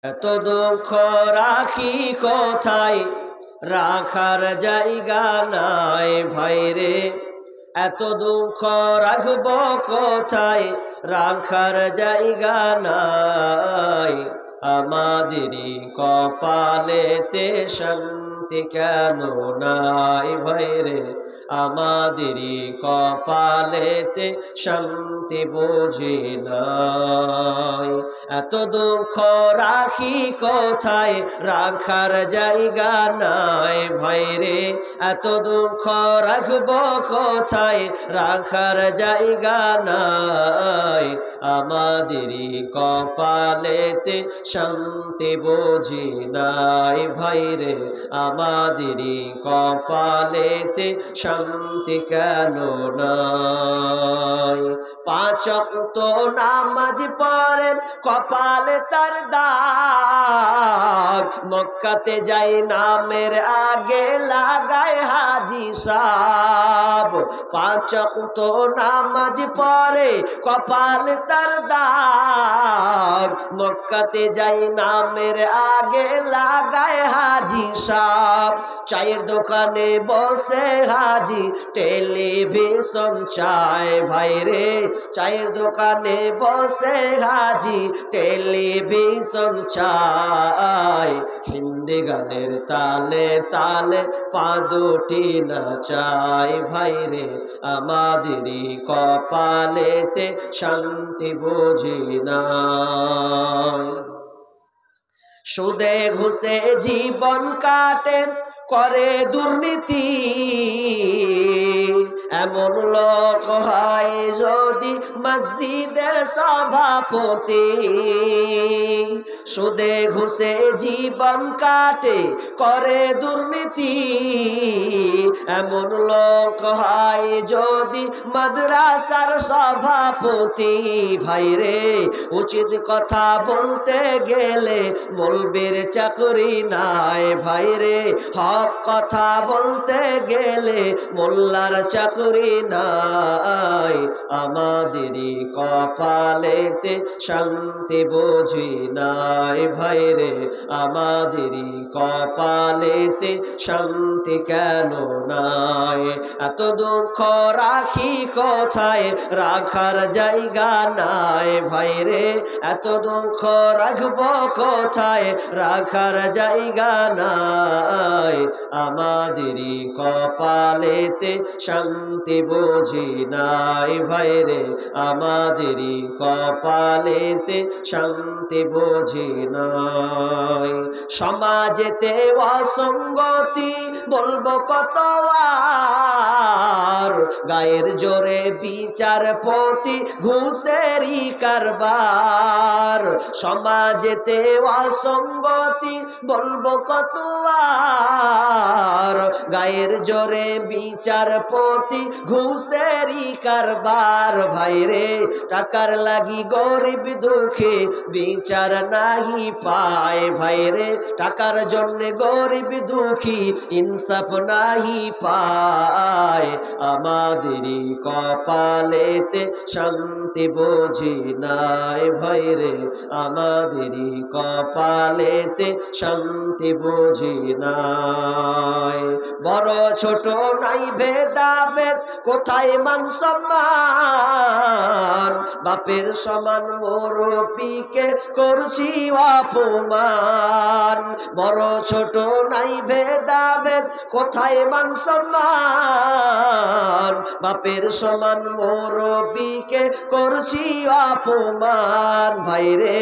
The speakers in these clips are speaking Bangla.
এত দুঃখ রাখি কোথায়, রাখার জায়গা নাই ভাইরে। এত দুঃখ রাখব কোথায়, রাখার জায়গা নাই। আমাদেরই কপালেতে শান্তি কেন নাই ভাইরে, আমাদেরই কপালেতে শান্তি বুঝি নাই। এত দুঃখ রাখি কোথায়, রাখার জায়গা নাই ভাইরে। এত দুঃখ রাখব কোথায়, রাখার জায়গা নাই। আমাদেরই কপালেতে শান্তি বুঝি নাই ভাইরে, আমাদেরই কপালেতে শান্তি কেন নাই। পাঁচ ওয়াক্ত নামাজ পড়েন, কপালে তার দাগ। মক্কাতে যাই নামের আগে লাগায় হাজি সাব। পাঁচ ওয়াক্ত নামাজ পড়ে, কপালে তার দাগ। মক্কাতে যাই নামের আগে লাগায় হাজি সাব। চায়ের দোকানে বসে হাজি টেলিভিশন চায় ভাইরে। চায়ের দোকানে বসে হাজি টেলিভিশন চায়। হিন্দি গানের তালে তালে পা দুটি নাচায় ভাইরে, আমাদেরই কপালেতে শান্তি বুঝি নাই। সুদে ঘুষে জীবন কাটে, করে দুর্নীতি। এমন লোক হয় যদি মসজিদের সভাপতি। সুদে ঘুষে জীবন কাটে, করে দুর্নীতি। এমন লোক হয় যদি মাদ্রাসার সভাপতি। ভাইরে উচিত কথা বলতে গেলে মৌলবীর চাকরি নাই ভাইরে। হক কথা বলতে গেলে মোল্লার চাকরি নাই। আমাদেরই কপালেতে শান্তি বুঝি নাই ভাইরে, আমাদেরই কপালেতে শান্তি কেন নাই। এত দুঃখ রাখি কোথায়, রাখার জায়গা নাই ভাইরে। এত দুঃখ রাখব কোথায়, রাখার জায়গা নাই। আমাদেরই কপালেতে শান্তি বুঝি নাই ভাইরে, আমাদেরই কপালেতে শান্তি বুঝি নাই। সমাজেতে অসঙ্গতি বলবো কত আর, গায়ের জোরে বিচারপতি ঘুষেরই কারবার। সমাজেতে অসঙ্গতি বলবো কত আর, গায়ের জোরে বিচারপতি ঘুষেরই কারবার। ভাইরে টাকার লাগি গরিব দুঃখে বিচার নাহি পায় ভাইরে। টাকার জন্য গরিব দুঃখী ইনসাফ নাহি পায়। আমাদেরই কপালেতে শান্তি বুঝি নাই ভাইরে, আমাদেরই কপালেতে শান্তি বুঝি নাই। বড় ছোট নাই ভেদাভেদ, কোথায় মান সম্মান। বাপের সমান মুরব্বিকে করছি অপমান। বড় ছোট নাই ভেদাভেদ, কোথায় মান সম্মান। বাপের সমান মুরব্বিকে করছি অপমান। ভাইরে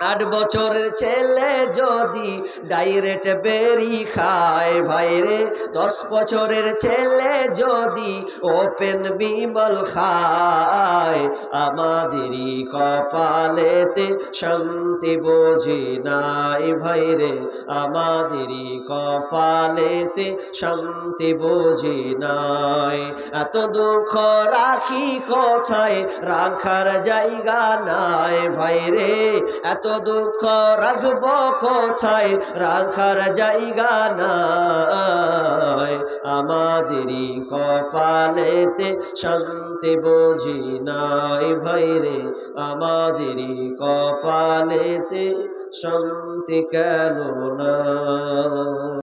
8 বছরের ছেলে যদি ডাইরেক্ট বেরি খায় ভাইরে, 10 বছরের ছেলে যদি ওপেন বিমল খায়। আমাদেরই কপালেতে শান্তি বুঝি নাই ভাইরে, আমাদেরই কপালেতে শান্তি বুঝি নাই। এত দুঃখ রাখি কোথায়, রাখার জায়গা নাই ভাইরে। এত দুঃখ রাখব কোথায়, রাখার জায়গা নাই। আমাদেরই কপালেতে শান্তি বুঝি নাই ভাইরে, আমাদেরই কপালেতে শান্তি কেন নাই।